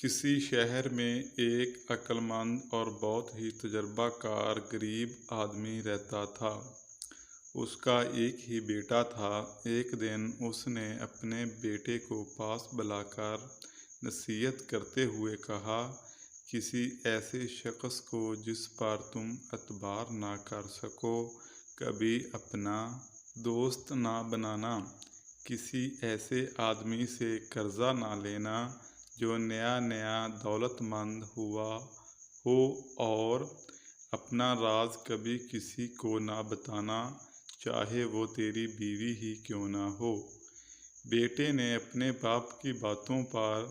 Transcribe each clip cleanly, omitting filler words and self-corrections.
किसी शहर में एक अक्लमंद और बहुत ही तजर्बा कार गरीब आदमी रहता था। उसका एक ही बेटा था। एक दिन उसने अपने बेटे को पास बुलाकर नसीहत करते हुए कहा, किसी ऐसे शख्स को जिस पर तुम एतबार ना कर सको कभी अपना दोस्त ना बनाना। किसी ऐसे आदमी से कर्जा ना लेना जो नया नया दौलतमंद हुआ हो, और अपना राज कभी किसी को ना बताना, चाहे वो तेरी बीवी ही क्यों ना हो। बेटे ने अपने बाप की बातों पर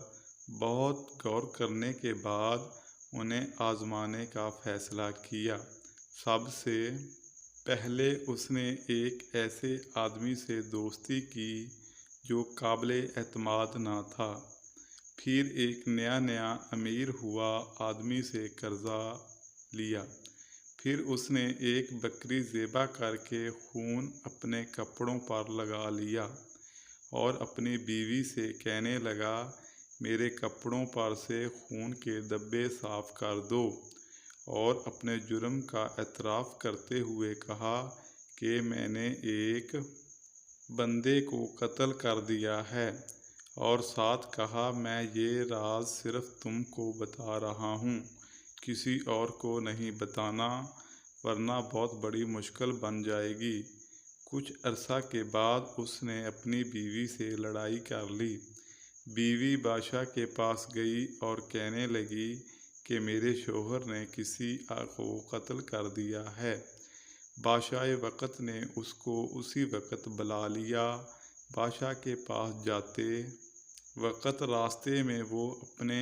बहुत गौर करने के बाद उन्हें आजमाने का फैसला किया। सबसे पहले उसने एक ऐसे आदमी से दोस्ती की जो काबिल एतमाद ना था। फिर एक नया नया अमीर हुआ आदमी से कर्जा लिया। फिर उसने एक बकरी ज़ेबा करके खून अपने कपड़ों पर लगा लिया और अपनी बीवी से कहने लगा, मेरे कपड़ों पर से खून के धब्बे साफ कर दो, और अपने जुर्म का एतराफ़ करते हुए कहा कि मैंने एक बंदे को कत्ल कर दिया है, और साथ कहा, मैं ये राज सिर्फ तुमको बता रहा हूँ, किसी और को नहीं बताना, वरना बहुत बड़ी मुश्किल बन जाएगी। कुछ अरसा के बाद उसने अपनी बीवी से लड़ाई कर ली। बीवी बादशाह के पास गई और कहने लगी कि मेरे शोहर ने किसी को कत्ल कर दिया है। बादशाह वक़्त ने उसको उसी वक़्त बुला लिया। बादशाह के पास जाते वक़्त रास्ते में वो अपने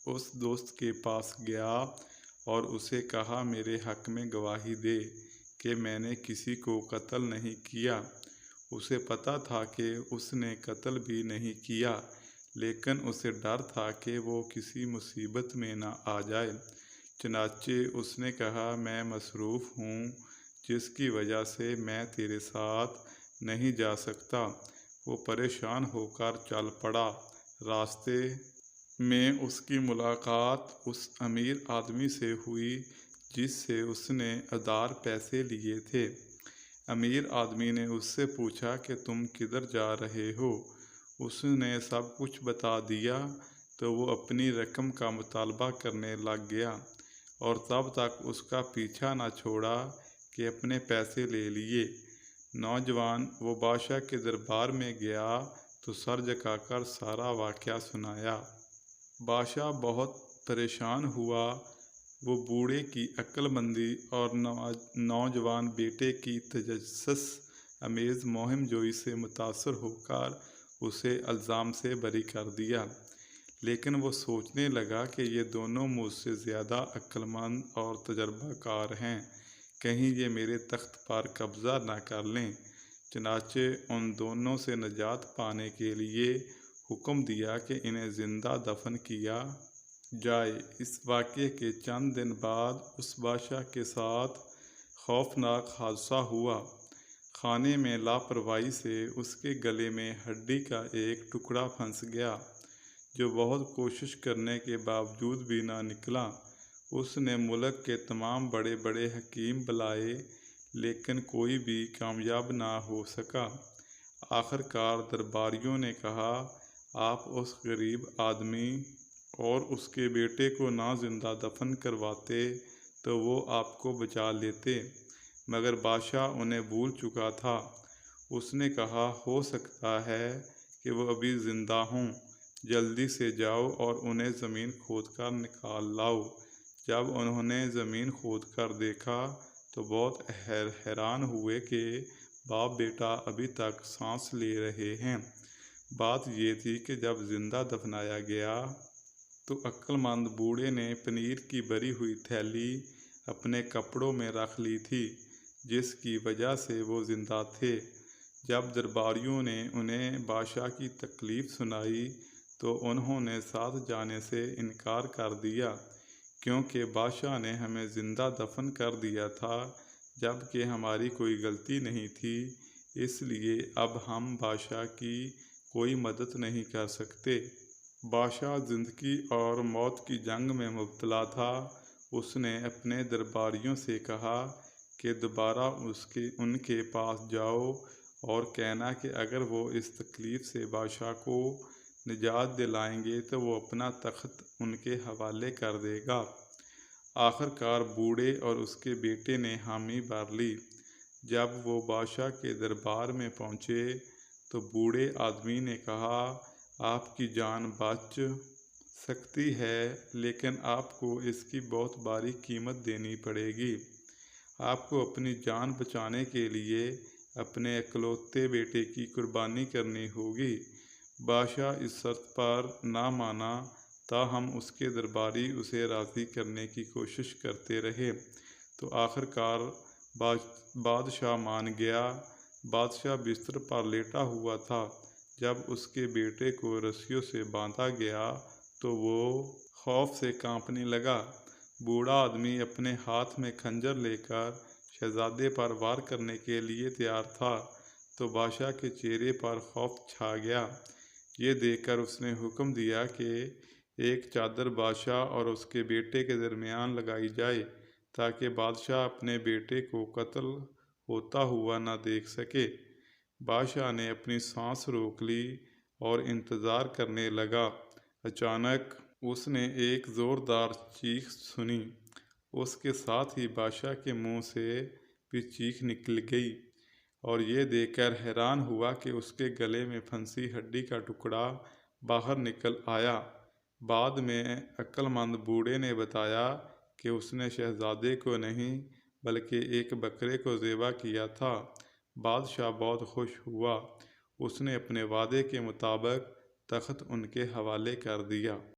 उस दोस्त के पास गया और उसे कहा, मेरे हक़ में गवाही दे कि मैंने किसी को कत्ल नहीं किया। उसे पता था कि उसने कत्ल भी नहीं किया, लेकिन उसे डर था कि वो किसी मुसीबत में ना आ जाए। चनाचे उसने कहा, मैं मसरूफ़ हूँ, जिसकी वजह से मैं तेरे साथ नहीं जा सकता। वो परेशान होकर चल पड़ा। रास्ते में उसकी मुलाकात उस अमीर आदमी से हुई जिससे उसने उधार पैसे लिए थे। अमीर आदमी ने उससे पूछा कि तुम किधर जा रहे हो। उसने सब कुछ बता दिया तो वो अपनी रकम का मुतालबा करने लग गया, और तब तक उसका पीछा न छोड़ा कि अपने पैसे ले लिए। नौजवान वो बादशाह के दरबार में गया तो सर झुकाकर सारा वाक़या सुनाया। बादशाह बहुत परेशान हुआ। वो बूढ़े की अक्लमंदी और नौजवान बेटे की तजस्सुस अमेज़ मुहिम जोई से मुतासर होकर उसे इल्ज़ाम से बरी कर दिया। लेकिन वो सोचने लगा कि ये दोनों मुझसे ज़्यादा अक्लमंद और तजर्बाकार हैं, कहीं ये मेरे तख्त पर कब्ज़ा न कर लें। चनाचे उन दोनों से निजात पाने के लिए हुक्म दिया कि इन्हें ज़िंदा दफन किया जाए। इस वाक़ये के चंद दिन बाद उस बादशाह के साथ खौफनाक हादसा हुआ। खाने में लापरवाही से उसके गले में हड्डी का एक टुकड़ा फंस गया, जो बहुत कोशिश करने के बावजूद भी ना निकला। उसने मुल्क के तमाम बड़े बड़े हकीम बुलाए, लेकिन कोई भी कामयाब ना हो सका। आखिरकार दरबारियों ने कहा, आप उस गरीब आदमी और उसके बेटे को ना जिंदा दफन करवाते तो वो आपको बचा लेते, मगर बादशाह उन्हें भूल चुका था। उसने कहा, हो सकता है कि वो अभी ज़िंदा हों, जल्दी से जाओ और उन्हें ज़मीन खोद कर निकाल लाओ। जब उन्होंने ज़मीन खोद कर देखा तो बहुत हैरान हुए कि बाप बेटा अभी तक सांस ले रहे हैं। बात ये थी कि जब ज़िंदा दफनाया गया तो अक्लमंद बूढ़े ने पनीर की भरी हुई थैली अपने कपड़ों में रख ली थी, जिसकी वजह से वो ज़िंदा थे। जब दरबारियों ने उन्हें बादशाह की तकलीफ़ सुनाई तो उन्होंने साथ जाने से इनकार कर दिया, क्योंकि बादशाह ने हमें ज़िंदा दफन कर दिया था, जबकि हमारी कोई गलती नहीं थी। इसलिए अब हम बादशाह की कोई मदद नहीं कर सकते। بادشاہ زندگی اور موت کی جنگ میں مبتلا تھا۔ اس نے اپنے درباریوں سے کہا کہ دوبارہ ان کے پاس جاؤ اور کہنا کہ اگر وہ اس تکلیف سے بادشاہ کو نجات دلائیں گے تو وہ اپنا تخت ان کے حوالے کر دے گا۔ آخر کار بوڑھے اور اس کے بیٹے نے حامی بھر لی۔ جب وہ بادشاہ کے دربار میں پہنچے تو بوڑھے آدمی نے کہا، آپ کی جان بچ سکتی ہے لیکن آپ کو اس کی بہت بھاری قیمت دینی پڑے گی۔ آپ کو اپنی جان بچانے کے لیے اپنے اکلوتے بیٹے کی قربانی کرنی ہوگی۔ بادشاہ اس شرط پر نہ مانا، تاہم اس کے درباری اسے راضی کرنے کی کوشش کرتے رہے تو آخر کار بادشاہ مان گیا۔ بادشاہ بستر پر لیٹا ہوا تھا۔ جب اس کے بیٹے کو رسیوں سے باندھا گیا تو وہ خوف سے کانپنے لگا۔ بوڑھا آدمی اپنے ہاتھ میں خنجر لے کر شہزادے پر وار کرنے کے لیے تیار تھا تو بادشاہ کے چہرے پر خوف چھا گیا۔ یہ دیکھ کر اس نے حکم دیا کہ ایک چادر بادشاہ اور اس کے بیٹے کے درمیان لگائی جائے تاکہ بادشاہ اپنے بیٹے کو قتل ہوتا ہوا نہ دیکھ سکے۔ بادشاہ نے اپنی سانس روک لی اور انتظار کرنے لگا۔ اچانک اس نے ایک زوردار چیخ سنی۔ اس کے ساتھ ہی بادشاہ کے منہ سے بھی چیخ نکل گئی اور یہ دیکھ کر حیران ہوا کہ اس کے گلے میں پھنسی ہڈی کا ٹکڑا باہر نکل آیا۔ بعد میں عقل مند بوڑھے نے بتایا کہ اس نے شہزادے کو نہیں بلکہ ایک بکرے کو ذبح کیا تھا۔ بادشاہ بہت خوش ہوا۔ اس نے اپنے وعدے کے مطابق تخت ان کے حوالے کر دیا۔